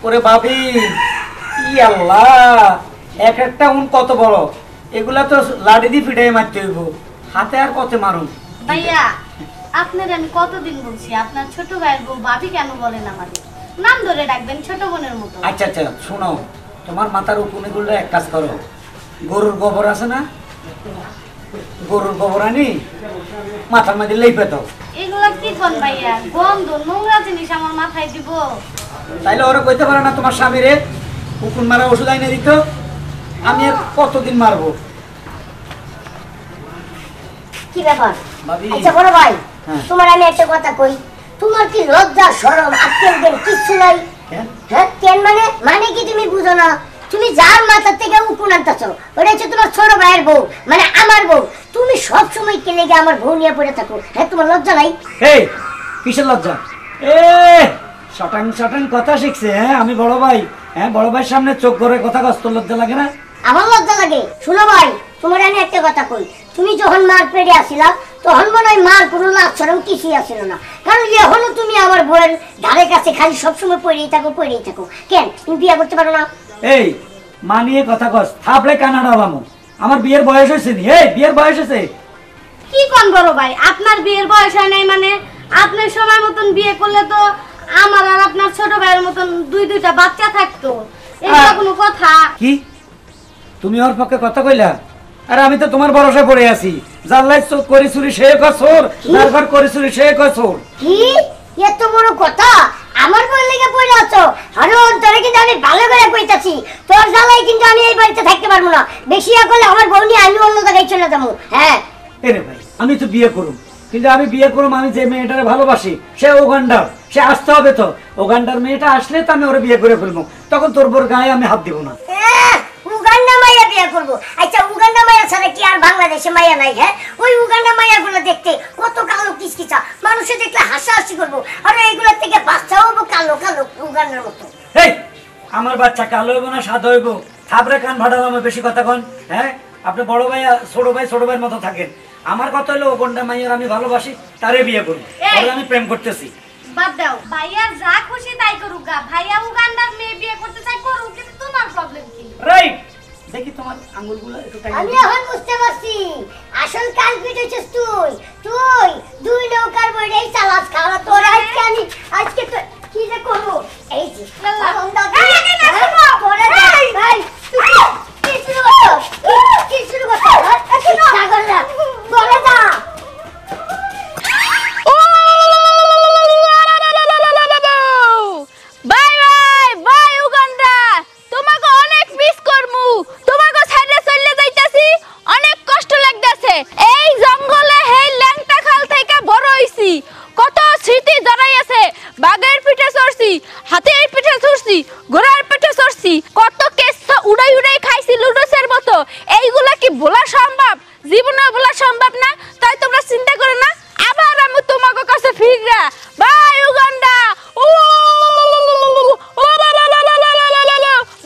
ওরে ভাবি, ই আল্লাহ, এক একটা উন কত বড়, এগুলা তো লাঠি দিয়ে পিটাই মারতে হইব, হাতে আর কত মারুন। ভাইয়া আপনার আমি কতদিন বলছি আপনার ছোট ভাইয়ের বউ ভাবি কেন বলেন আমাদের নাম ধরে ডাকবেন ছোট বোনের মতো। আচ্ছা আচ্ছা শোনো, তোমার মাথার উকুনিগুলো এক কাজ করো, গরুর গোবর আছে না, গরুর গোবর আনি মাথার মধ্যে লেপে দাও। এগুলা কি কোন ভাইয়া, গন্ধ নোংরা জিনিস আমার মাথায় দিব? তাইলে ওরা কইতে পারে না তোমার স্বামীরে উকুন মারা ওষুধ আইনে দিত? আমি আর কতদিন মারবো? কি ব্যাপার? ভাবি, আচ্ছা বড় ভাই, হ্যাঁ। তোমার আমি একটা কথা কই, তোমার কি লজ্জা শরম আক্কেল জ্ঞান কিচ্ছু নাই? হ্যাঁ, কেন মানে কি তুমি বুঝো না? তুমি যার মাথা থেকে উকুন আনতেছো ওটা হচ্ছে তোমার ছোট ভাইয়ের বউ, মানে আমার বউ। তুমি সব সময় কে লেগে আমার বউ নিয়ে পড়ে থাকো? হ্যাঁ, তোমার লজ্জা নাই? এই কিসের লজ্জা? এ শটাং শটাং কথা শিখছে। হ্যাঁ, আমি বড় ভাই, হ্যাঁ বড় ভাইয়ের সামনে চোখ করে কথা কস, তোর লজ্জা লাগে না? আমার লজ্জা লাগে। শুনো ভাই, তোমার আমি একটা কথা কই, তুমি যখন মার পেড়ে আসিলা তখন মনে হয় মার কোনো লাভ শরম কিছুই আসিল না, কারণ এখনো তুমি আমার বউয়ের ধারে কাছে খালি সবসময় পড়েই থাকো। কেন তুমি বিয়ে করতে পারো না? এই মানিয়ে কথা কস, থাপলে কানাডা আলামো। আমার বিয়ের বয়স হয়েছে নি? এই বিয়ের বয়স হয়েছে? কি কোন বড় ভাই, আপনার বিয়ের বয়স হয় নাই মানে? আপনার সময় মতন বিয়ে করলে তো আমার আর আপনার ছোট ভাইয়ের মতন দুইটা বাচ্চা থাকতো। এটা কোনো কথা? কি তুমি ওর পক্ষে কথা কইলা? আরে আমি তো তোমার ভরসায় পড়ে আছি, জানলাই চোখ করে চুরি সে কসর, তারপর করে চুরি সে কসর। কি এত বড় কথা আমার বউয়ের লেগে পড়ে আছো? আরে তোরে কিন্তু আমি ভালো করে কইতাছি, তোর জ্বালাই কিন্তু আমি এই বাড়িতে থাকতে পারবো না। বেশি করলে আমার বউ নিয়ে আমি অন্য জায়গায় চলে যাবো। হ্যাঁ এরে ভাই, আমি তো বিয়ে করুম, কিন্তু আমি বিয়ে করুম আমি যে মেয়েটারে ভালোবাসি, সে উগান্ডার, সে আসতে হবে তো। উগান্ডার মেয়েটা আসলে তো আমি ওরে বিয়ে করে ফেলবো, তখন তোর বোর গায়ে আমি হাত দিব না। উগান্ডা মাইয়া বিয়ে করবো? আচ্ছা উগান্ডা মাইয়া ছাড়া কি আর বাংলাদেশে মাইয়া নাই? হ্যাঁ, ওই উগান্ডা মাইয়া গুলো দেখতে কত কালো কিচকিচা, মানুষে দেখলে হাসাহাসি করবো, আর এইগুলোর থেকে বাচ্চাও হবো কালো কালো উগান্ডার মতো। এই আমার বাচ্চা কালো হইব না সাদা হইব? থাপড়ে কান ভাড়ালাম, বেশি কথা কন। হ্যাঁ, আপনি বড় ভাই ছোট ভাইয়ের মতো থাকেন। আমার কথা হলো উগান্ডা মাইয়ার আমি ভালোবাসি, তারে বিয়ে করি, আমি প্রেম করতেছি। বাদ দাও, ভাইয়া যা খুশি তাই করুক গা। ভাইয়া উগান্ডার মেয়ে বিয়ে করতে চাই করুক, কিন্তু তোমার প্রবলেম কি? রাইট, দেখি তোমার আঙ্গুলগুলো একটু টাইট। আমি এখন বুঝতে পারছি আসল কালপিট হচ্ছিস তুই। তুই দুই নৌকার বইটাই চালাস খাওয়া। তোর আজকে তো কি যে করবো? এই যে কি শুরু করছো? হাতের পিঠে চড়ছি, ঘোড়ার পিঠে চড়ছি, কত কেসা উড়াই উড়াই খাইছি লুডোসের মতো। এইগুলা কি বলা সম্ভব? জীবনে বলা সম্ভব না। তাই তোমরা চিন্তা করো না, আবার আমি তোমাকে কাছে ফিররা বাই উগান্ডা। ও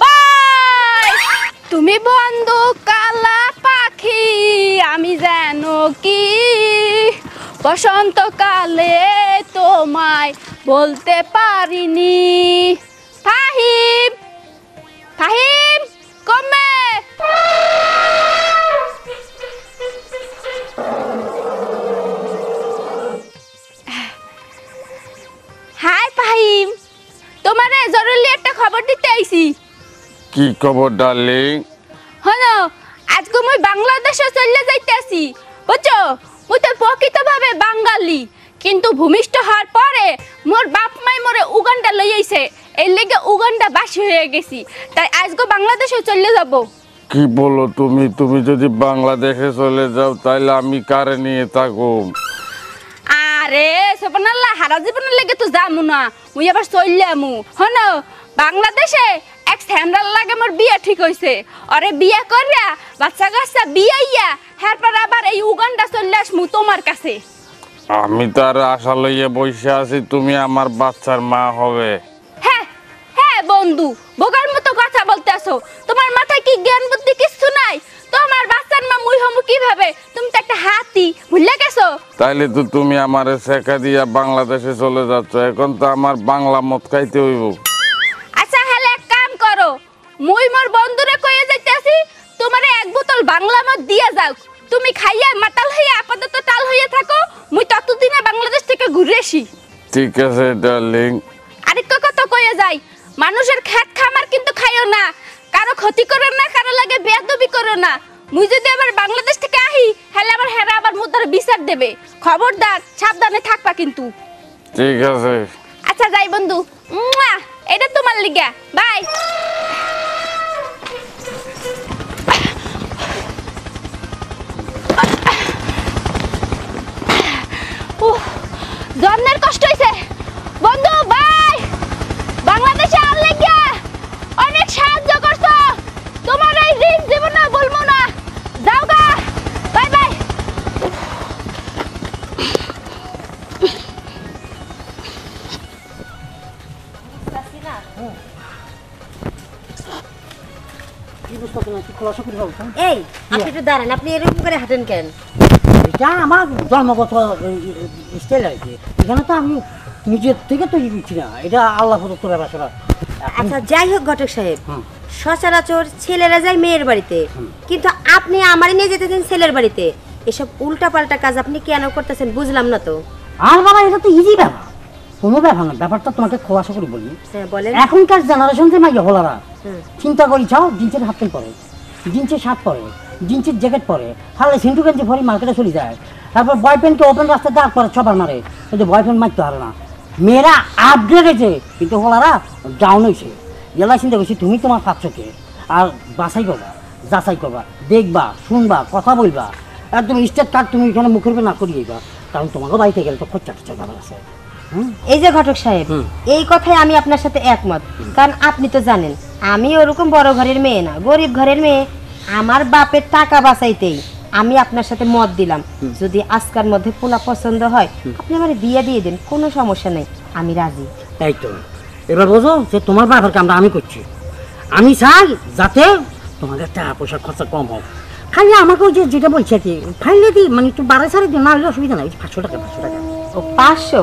বাই, তুমি বন্ধু কালা পাখি, আমি জানো কি বসন্তকালে তোমায় বলতে পারিনি। ফাহিম, ফাহিম কমে। হাই ফাহিম, তোমারে জরুরি একটা খবর দিতে আইছি। কি খবর ডার্লিং? হলো আজকে মই বাংলাদেশে চলে যাইতেছি, বুঝছো? মুই তো প্রকৃতভাবে বাঙালি, কিন্তু ভূমিষ্ঠ হওয়ার পরে মোর বাপ মাই মোরে উগান্ডা লই আইছে, এই লেগে উগান্ডা বাসী হয়ে গেছি। তাই আজকে বাংলাদেশে চলে যাব। কি বলো তুমি? তুমি যদি বাংলাদেশে চলে যাও তাহলে আমি কারে নিয়ে থাকবো? আরে সুবহানাল্লাহ, হারা জীবনের লেগে তো যামু না, মুই আবার চললামু। হনো বাংলাদেশে এক স্যামরাল লাগে মোর বিয়ে ঠিক হইছে, আরে বিয়ে করিয়া বাচ্চা কাচ্চা বিয়াইয়া এরপর আবার এই উগান্ডা চলে আসমু তোমার কাছে। আমি তার আশা লইয়া বসে আছি তুমি আমার বাচ্চার মা হবে। হ্যাঁ হ্যাঁ বন্ধু, বোকার মতো কথা বলতে আসো। তোমার মাথায় কি জ্ঞান বুদ্ধি কিছু নাই? তোমার বাচ্চার মা মুই হমু কিভাবে? তুমি তো একটা হাতি, ভুলে গেছো? তাইলে তো তুমি আমারে শেখা দিয়া বাংলাদেশে চলে যাচ্ছ, এখন তো আমার বাংলা মদ খাইতে হইব। আচ্ছা মুই মোর বন্ধুরে কইয়ে যাইতাছি তোমারে এক বোতল বাংলা মদ দিয়া যাও, তুমি খাইয়া মাতাল হইয়া আপাতত টাল হইয়া থাকো, মুই ততদিনে বাংলাদেশ থেকে ঘুরে আসি। ঠিক আছে ডার্লিং। আরেকটা কথা কইয়া যাই, মানুষের খেত খামার কিন্তু খাইও না, কারো ক্ষতি করো না, কারো লাগে বেয়াদবি করো না। মুই যদি আবার বাংলাদেশ থেকে আহি তাহলে আবার হেরা আবার মুদার বিচার দেবে, খবরদার সাবধানে থাকবা কিন্তু। ঠিক আছে। আচ্ছা যাই বন্ধু, এটা তোমার লিগা, বাই। জন্মের কষ্ট হইছে বন্ধু, বাই। বাংলাদেশে আর লাগিয়া অনেক সাহায্য করছো, তোমার এই ঋণ জীবনে বলবো না, যাও গা, বাই বাই। এই আপনি একটু দাঁড়ান, আপনি এরকম করে হাঁটেন কেন? এটা আমার জন্মগত স্টাইল আর কি, এখানে তো আমি নিজের থেকে তৈরি করছি না, এটা আল্লাহ প্রদত্ত ব্যাপার সেটা। আচ্ছা যাই হোক ঘটক সাহেব, সচরাচর ছেলেরা যায় মেয়ের বাড়িতে, কিন্তু আপনি আমারই নিয়ে যেতেছেন ছেলের বাড়িতে, এসব উল্টাপাল্টা কাজ আপনি কেন করতেছেন বুঝলাম না তো। আর বাবা এটা তো ইজি ব্যাপার, কোনো ব্যাপার না, ব্যাপারটা তোমাকে খোলাসা করে বলি। হ্যাঁ বলেন। এখনকার জেনারেশন যে মাইয়া হলারা চিন্তা করি চাও, জিন্সের হাফ প্যান্ট পরে, জিন্সের শার্ট পরে, জিন্সের জ্যাকেট পরে, হালে সিন্টু গেঞ্জি পরে মার্কেটে চলে যায়, তারপর বয়ফ্রেন্ডকে ওপেন রাস্তায় দাঁড় করে ছবার মারে, কিন্তু বয়ফ্রেন্ড মারতে পারে না। মেয়েরা আপগ্রেড হয়েছে কিন্তু হলারা ডাউন হয়েছে। এলাই চিন্তা করছি তুমি তোমার পাত্রকে আর বাছাই করবা, যাচাই করবা, দেখবা, শুনবা, কথা বলবা, একদম স্টেট কার্ড তুমি এখানে মুখের উপর না করিয়েবা, কারণ তোমাকে বাড়িতে গেলে তো খরচা টরচা ব্যাপার আছে। এই যে ঘটক সাহেব, এই কথাই আমি আপনার সাথে একমত, কারণ আপনি তো জানেন আমি ওরকম বড় ঘরের মেয়ে না, গরিব ঘরের মেয়ে। আমার বাপের টাকা বাঁচাইতেই আমি আপনার সাথে মত দিলাম, যদি আজকার মধ্যে পোলা পছন্দ হয় আপনি আমার বিয়ে দিয়ে দেন, কোনো সমস্যা নেই, আমি রাজি। তাই তো এবার বোঝো যে তোমার বাবার কামটা আমি করছি, আমি চাই যাতে তোমাদের টাকা পয়সার খরচা কম হোক। খালি আমাকেও যে যেটা বলছে আর কি ফাইলে দিই, মানে একটু বাড়াই সারি দিও, না হলে অসুবিধা নাই, 500 টাকা 500 টাকা। ও 500?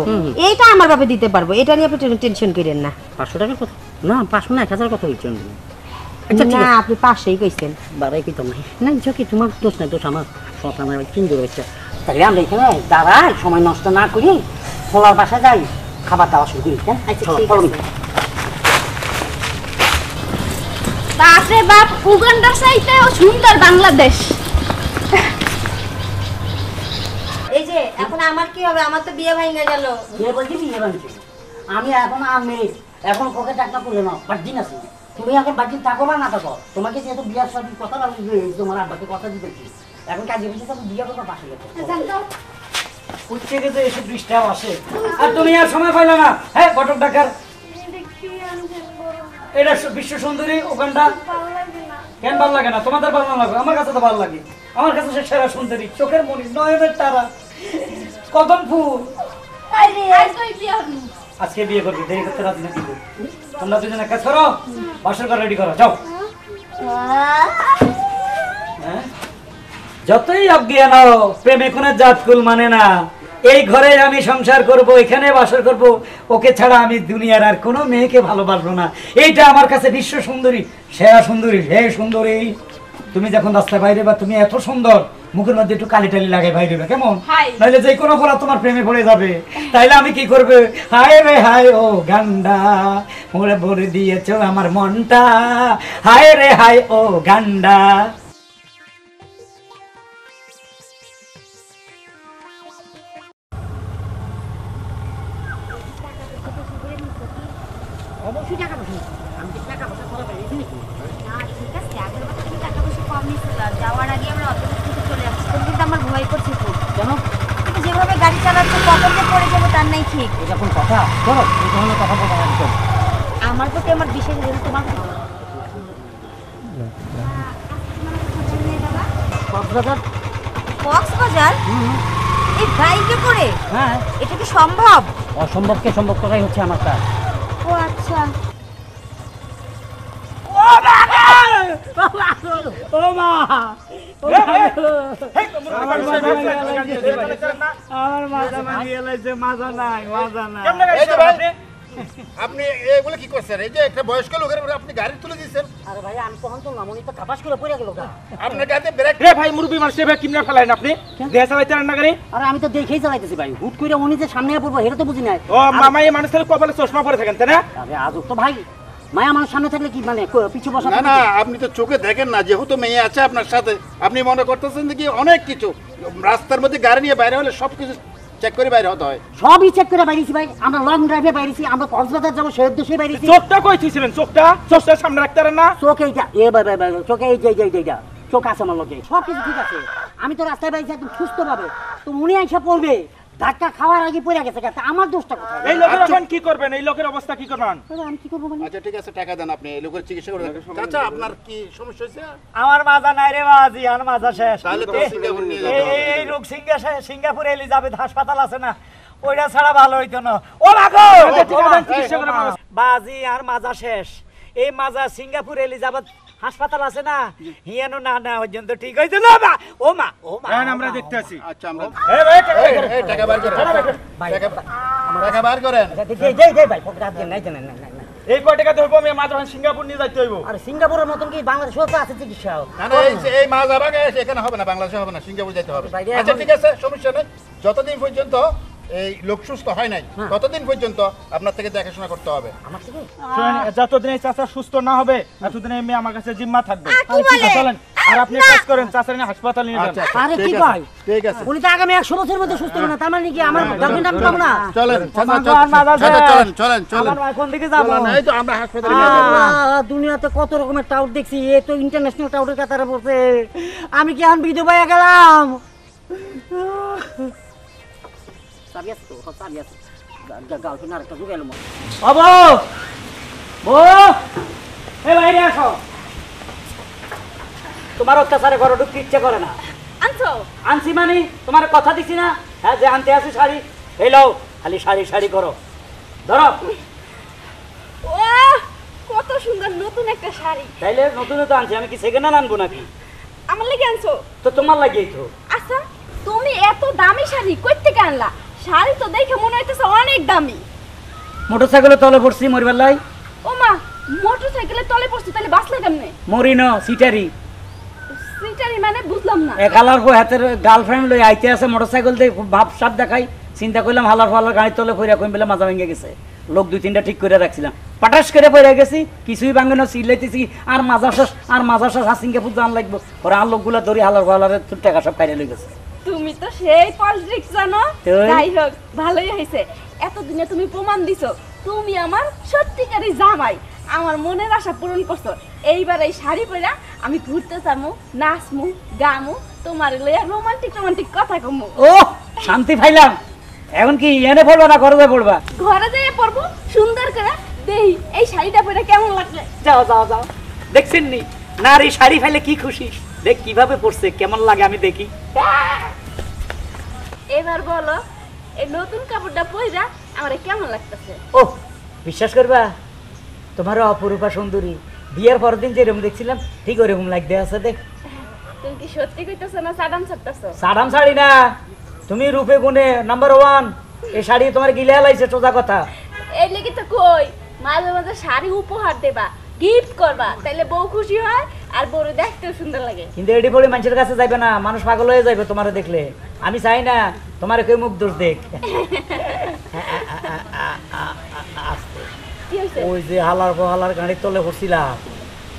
এইটা আমার বাপে দিতে পারবো, এটা নিয়ে আপনি টেনশন করেন না। 500 টাকার কথা না, 500 না 1000 কথা বলছেন তুমি। আচ্ছা ঠিক না আছে, আপনি 500ই কইছেন। বাড়াই কইতাম না, না ইচ্ছা কি তোমার দোষ নাই, দোষ আমার, সব আমার চিন্তা হচ্ছে। তাহলে আমরা এখানে দাঁড়াই, সময় নষ্ট না করি খোলার বাসা যাই, খাবার দাওয়া শুরু করি। আচ্ছা, চলো, ঠিক চলো। আছে। বাপরে বাপ, উগান্ডার চাইতেও সুন্দর বাংলাদেশ। এই যে এখন আমার কি হবে, আমার তো বিয়ে ভেঙে গেল। বিয়ে বলছি বিয়ে বানছি আমি এখন আর মেয়ে, এখন ওকে টাকা করলে না, বার্জিন আছে, তুমি এখন বার্জিন থাকো বা না থাকো, তোমাকে যেহেতু বিয়ার সাথে কথা বলি, তোমার আব্বাকে কথা দিতেছি, এখন কাজে বসে তখন বিয়ে করবো বাসে গেছে। উঠতে গেছে এসে বৃষ্টিও আসে, আর তুমি আর সময় পাইলে না। হ্যাঁ ঘটক ডাকার, এটা বিশ্ব সুন্দরী ওখানটা কেন ভালো লাগে না? তোমাদের ভালো না লাগে, আমার কাছে তো ভালো লাগে। আমার কাছে সে সেরা সুন্দরী, চোখের মনি, নয়নের তারা, কদম ফুল। আজকে বিয়ে করবি, দেরি করতে রাজি নাকি? তোমরা দুজনে কাজ করো, বাসর ঘর রেডি করো, যাও। হ্যাঁ যতই অজ্ঞান হও, প্রেমে কোনো জাতকুল মানে না। এই ঘরে আমি সংসার করব, এখানে বাসর করব, ওকে ছাড়া আমি দুনিয়ার আর কোনো মেয়েকে ভালোবাসবো না। এইটা আমার কাছে বিশ্ব সুন্দরী, সেরা সুন্দরী, হে সুন্দরী। তুমি যখন রাস্তায় বাইরে বা তুমি এত সুন্দর, মুখের মধ্যে একটু কালি টালি লাগাই বাইরে বা কেমন, নাহলে যে কোনো ফোলা তোমার প্রেমে পড়ে যাবে। তাইলে আমি কি করবে? হায় রে হায় ও গান্ডা, মোরে ভরে দিয়েছ আমার মনটা, হায় রে হায় ও গান্ডা। অবশ্যই টাকা পয়সা আমি কি টাকা পয়সা খরচ হয়েছি নাকি? ঠিক আছে, আগের বার তুমি টাকা পয়সা কম নিয়েছিল, যাওয়ার আগে আমরা অত কিছু চলে আসছি, কিন্তু আমার ভয় করছে খুব। কেন? কিন্তু যেভাবে গাড়ি চালাচ্ছে কখন যে পড়ে যাবো তার নাই ঠিক। এটা কোন কথা? ধরো এই ধরনের কথা বলতে পারি তো। আমার প্রতি আমার বিশেষ তোমার কক্সবাজার। কক্সবাজার? এই বাইকে করে? হ্যাঁ। এটা কি সম্ভব? অসম্ভবকে সম্ভব করাই হচ্ছে আমার কাজ। ও আচ্ছা। আপনি এগুলো কি করছেন? এই যে একটা বয়স্ক লোকের উপরে আপনি গাড়ি তুলে দিয়েছেন। আরে ভাই আমি তখন তো না মনে তো কাপাস করে পড়ে গেল গা। আপনার গাড়িতে ব্রেক রে ভাই মুরব্বী মানুষের ভাই কিমনা ফেলাইন আপনি দেয়া চালাইতে না গাড়ি। আরে আমি তো দেখেই চালাইতেছি ভাই, হুট করে উনি যে সামনে পড়বো এটা তো বুঝি নাই। ও মামা এই মানুষের কপালে চশমা পরে থাকেন তাই না? আরে আজব তো ভাই, মায়া মানুষ সামনে থাকলে কি মানে পিছু বসা? না না, আপনি তো চোখে দেখেন না, যেহেতু মেয়ে আছে আপনার সাথে আপনি মনে করতেছেন যে কি অনেক কিছু রাস্তার মধ্যে গাড়ি নিয়ে বাইরে হলে সব কিছু চেক করে বাইরে হতে হয়। সবই চেক করে বাইরেছি ভাই, আমরা লং ড্রাইভে বাইরেছি, আমরা কক্সবাজার যাবো সেই উদ্দেশ্যে বাইরেছি। চোখটা কই থুইছিলেন? চোখটা সামনে রাখতে পারেন না? চোখ এইটা এ ভাই ভাই ভাই চোখে এই যে এইটা চোখ আছে আমার লোকে, সব কিছু ঠিক আছে। আমি তো রাস্তায় বাইরেছি একদম সুস্থ ভাবে, তো উনি আইসা পড়বে ধাক্কা খাওয়ার আগে পড়ে গেছে, আমার দোষটা কোথায়? এই লোকের এখন কি করবেন? এই লোকের অবস্থা কি করবেন? আমি কি করবো মানে? আচ্ছা ঠিক আছে, টাকা দেন, আপনি এই লোকের চিকিৎসা করে দেন। চাচা আপনার কি সমস্যা হয়েছে? আমার মাজা নাই রে বাজি, আমার মাজা শেষ। তাহলে তো সিঙ্গাপুর নিয়ে যেতে হবে। এই রোগ সিঙ্গাপুর এলিজাবেথ হাসপাতাল আছে না, ওইটা ছাড়া ভালো হইতো না। ও মাগো চিকিৎসা করে মানুষ। বাজি আর মাজা শেষ। এই মাজা সিঙ্গাপুর এলিজাবেথ হাসপাতাল আছে না, হিয়ানো না না পর্যন্ত ঠিক হইতো না। ও মা এখন আমরা দেখতে আছি। আচ্ছা আমরা এই ভাই এই টাকা বার করেন, টাকা বার করেন। দেই ভাই পকেট হাত দেন, নাই জানেন না না। এই কয় টাকা দেবো আমি মাত্র সিঙ্গাপুর নিয়ে যাইতে হইব। আর সিঙ্গাপুরের মতন কি বাংলাদেশেও তো আছে চিকিৎসা? না না, এই মাছ আবাগে এখানে হবে না, বাংলাদেশে হবে না, সিঙ্গাপুর যেতে হবে। বাইরে আচ্ছা এখন- ঠিক আছে, সমস্যা নেই। যতদিন পর্যন্ত এই লোক সুস্থ হয় নাই ততদিন পর্যন্ত আপনার থেকে দেখাশোনা করতে হবে। আমার থেকে শুনেন, যতদিন এই চাচা সুস্থ না হবে ততদিন এই মেয়ে আমার কাছে জিম্মা থাকবে। কি বলে? চলেন, আর আপনি কাজ করেন, চাচার নিয়ে হাসপাতাল নিয়ে যান। আচ্ছা আরে কি ঠিক কয়? আছে, ঠিক আছে, উনি তো আগামী 100 বছরের মধ্যে সুস্থ হবে না, তার মানে কি আমার গার্লফ্রেন্ড আমি পাবো না? চলেন চাচা, আমার মাজা চাচা, শেষ। চলেন চলেন চলেন আমার কোন দিকে যাবো? চলেন, এই তো আমরা হাসপাতালে নিয়ে যাবো। দুনিয়াতে কত রকমের টাউট দেখছি, এ তো ইন্টারন্যাশনাল টাউটের কাতারে পড়ছে। আমি কি এখন বিধবা হয়ে গেলাম? চাবি আছে তো, চাবি আছে। গার্লফ্রেন্ড আরেকটা জুড়ে এলো। বাবু বো এই বাইরে আসো। তোমার অত্যাচারে ঘরে ঢুকতে ইচ্ছে করে না। আনছো? আনছি মানে তোমার কথা দিছি না, হ্যাঁ যে আনতে আসি শাড়ি, এই লও খালি শাড়ি করো, ধরো। ও কত সুন্দর নতুন একটা শাড়ি। তাইলে নতুন তো আনছি, আমি কি সেকেন্ড হ্যান্ড আনবো নাকি? আমার লাগি আনছো? তো তোমার লাগিয়েই তো। আচ্ছা তুমি এত দামি শাড়ি কই থেকে আনলা? শাড়ি তো দেখে মনে হইতেছে অনেক দামি। মোটরসাইকেলে তলে পড়ছি মরিবার লাই। ও মা, মোটরসাইকেলের তলে পড়ছি, তাহলে বাসলে কেমনে? মরি ন সিটারি সিটারি মানে বুঝলাম না। এক হালার হাতের গার্লফ্রেন্ড লই আইতে আছে মোটরসাইকেল দিয়ে, খুব ভাব সাপ দেখাই, চিন্তা করলাম হালার ফালার গাড়ির তলে পড়ে কই বেলা মাজা ভেঙে গেছে। লোক 2-3টা ঠিক করে রাখছিলাম, পাটাস করে পড়ে গেছি, কিছুই ভাঙে না, চিল্লাইতেছি আর মাজা শেষ সিঙ্গাপুর জান লাগবো। ওরা আর লোকগুলা ধরি হালার ফালারের টাকা সব কাইরে লই গেছে। তুমি তো সেই পলিটিক্স জানো। তুই? যাই হোক ভালোই হয়েছে, এতদিনে তুমি প্রমাণ দিছো তুমি আমার সত্যিকারই জামাই। আমার মনের আশা পূরণ করছো। এইবার এই শাড়ি পরে আমি ঘুরতে যাবো, নাচমু, গামু, তোমার লইয়া রোমান্টিক কথা কমু। ও শান্তি পাইলাম। এখন কি এনে পড়বা না ঘরে পড়বা? ঘরে যেয়ে পড়বো সুন্দর করে, দেই এই শাড়িটা পরে কেমন লাগলে। যাও দেখছেন নি নারী শাড়ি ফেলে কি খুশি, দেখ কিভাবে পড়ছে, কেমন লাগে আমি দেখি। এবার বলো এই নতুন কাপড়টা পইরা আমারে কেমন লাগতেছে? ও বিশ্বাস করবা, তোমার অপরূপা সুন্দরী বিয়ের পরের দিন যেরকম দেখছিলাম ঠিক ওরকম লাগতে আছে। দেখ তুমি কি সত্যি কইতেছো না সাডাম ছাড়তেছো? সাদাম শাড়ি না, তুমি রূপে গুণে নাম্বার 1। এই শাড়ি তোমার গিলে লাইছে, সোজা কথা। এই লেগে তো কই মাঝে মাঝে শাড়ি উপহার দেবা, গিফট করবা, তাইলে বউ খুশি হয় আর বউরে দেখতেও সুন্দর লাগে। কিন্তু এডি পড়ে মানুষের কাছে যাবে না, মানুষ পাগল হয়ে যাবে তোমারে দেখলে। আমি চাই না তোমার কেউ মুখ দোষ দেখ। কি হইছে? ওই যে হালার গাড়ির তলে পড়ছিলাম,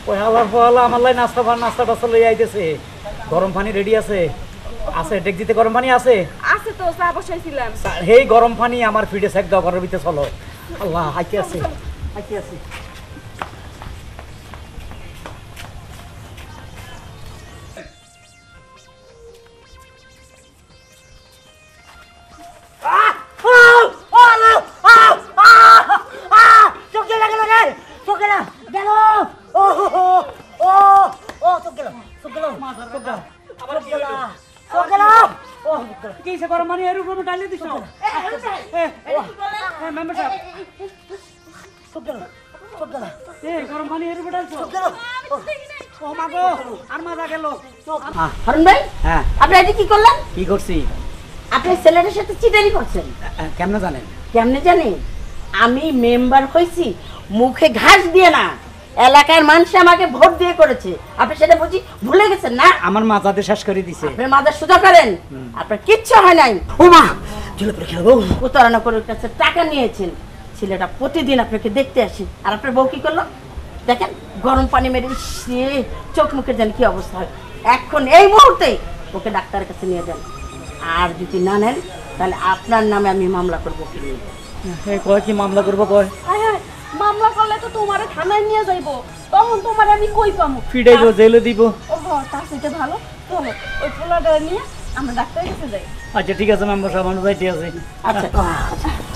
ওই হালার আমার লাই নাস্তা লই আইতেছে। গরম পানি রেডি আছে? আছে ডেকজিতে গরম পানি আছে? আছে তো, চা বসাইছিলাম। সেই গরম পানি আমার ফিডে সেক দাও, ঘরের ভিতরে চলো। আল্লাহ আইতে আছে। চোখে লাগলো রে, চোখে না গেল। ও চোখ গেল, চোখ গেল, চোখ গেল। কি সে গরম পানি এর উপরে ডালে দিছো? মেম্বার সাহেব, চোখ গেল, চোখ গেল, গরম পানি এর উপরে ডালছো? চোখ গেল। ও মা গো, আর মাজা গেল। হারুন ভাই, হ্যাঁ আপনি আজকে কি করলেন? কি করছি? আপনি ছেলেটার সাথে চিটারি করছেন। কেমনে জানেন? কেমনে জানি? আমি মেম্বার হয়েছি মুখে ঘাস দিয়ে না, এলাকার মানুষ আমাকে ভোট দিয়ে করেছে। আপনি সেটা বুঝি ভুলে গেছেন না? আমার মাথাতে শেষ করে দিছে। আপনি মাথা সোজা করেন, আপনার কিচ্ছু হয় নাই। ও মা চলে পড়ে খেলবো। প্রতারণা করে ওর কাছে টাকা নিয়েছেন, ছেলেটা প্রতিদিন আপনাকে দেখতে আসে, আর আপনার বউ কি করলো দেখেন, গরম পানি মেরে সে চোখ মুখের যেন কি অবস্থা হয়। এখন এই মুহূর্তে ওকে ডাক্তারের কাছে নিয়ে যান, আর যদি না নেন তাহলে আপনার নামে আমি মামলা করবো। কয় কি মামলা করবো? কয় মামলা করলে তো তোমারে থানায় নিয়ে যাইবো, তখন তোমারে আমি কই পামু? ফিডাইবো, জেলে দিব। ওহ, তার সাথে ভালো চলো ওই পোলাটা নিয়ে আমরা ডাক্তারের কাছে যাই। আচ্ছা ঠিক আছে মেম্বার সাহেব, আমার যাইতে আছে। আচ্ছা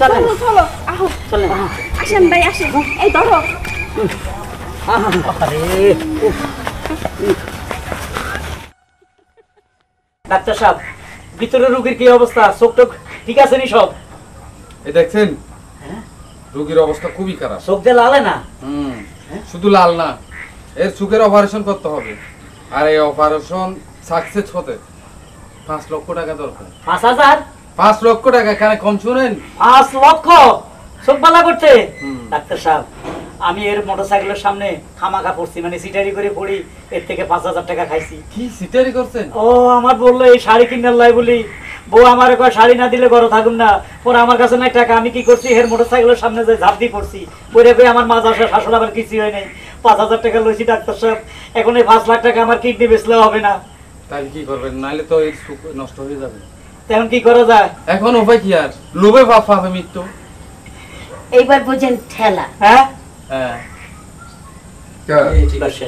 চলো চলো আহো, চলে আসেন ভাই আসেন, এই ধরো। ডাক্তার সাহেব, ভিতরে রোগীর কি অবস্থা? চোখ টোক ঠিক আছে নি সব? এই দেখছেন রোগীর অবস্থা খুবই খারাপ। চোখ দিয়ে লালে না? শুধু লাল না, এর চোখের অপারেশন করতে হবে, আর এই অপারেশন সাকসেস হতে 5 লক্ষ টাকা দরকার। 5000? 5 লক্ষ টাকা কেন কম শুনেন? 5 লক্ষ চোখ বালা করতে? ডাক্তার সাহেব, আমি এর মোটরসাইকেলের সামনে খামাখা পড়ছি, মানে সিটারি করে পড়ি, এর থেকে 5000 টাকা খাইছি। কি সিটারি করছেন? ও আমার বললো এই শাড়ি কিনার লাই বলি, বউ আমার কয় শাড়ি না দিলে ঘরে থাকুন না, পরে আমার কাছে নাই টাকা, আমি কি করছি এর মোটরসাইকেলের সামনে যে ঝাঁপ দিয়ে পড়ছি, পরে কই আমার মাছ আসে শাশুড় আবার কিছু হয় নাই, 5000 টাকা লইছি। ডাক্তার সাহেব, এখন এই 5 লাখ টাকা আমার কিডনি বেচলে হবে না। তাহলে কি করবেন? নাইলে তো এর চোখ নষ্ট হয়ে যাবে। এখন কি করা যায়? এখন উপায় কি আর? লোভে পাপ পাবে মৃত্যু। এইবার বোঝেন ঠেলা। হ্যাঁ হ্যাঁ শেষ।